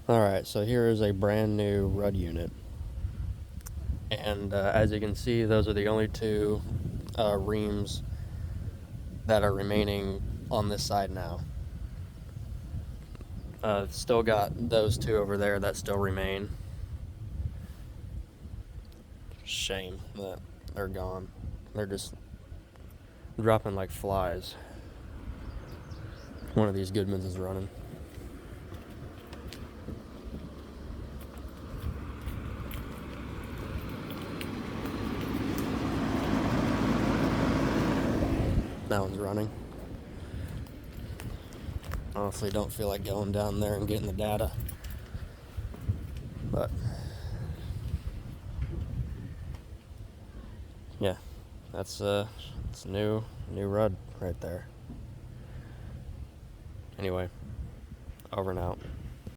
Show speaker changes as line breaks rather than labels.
Alright, so here is a brand new ruud unit. And as you can see, those are the only two reams that are remaining on this side now. Still got those two over there that still remain. Shame that they're gone. They're just dropping like flies. One of these Goodmans is running. That one's running. Honestly, don't feel like going down there and getting the data. But yeah, that's new ruud right there. Anyway, over and out.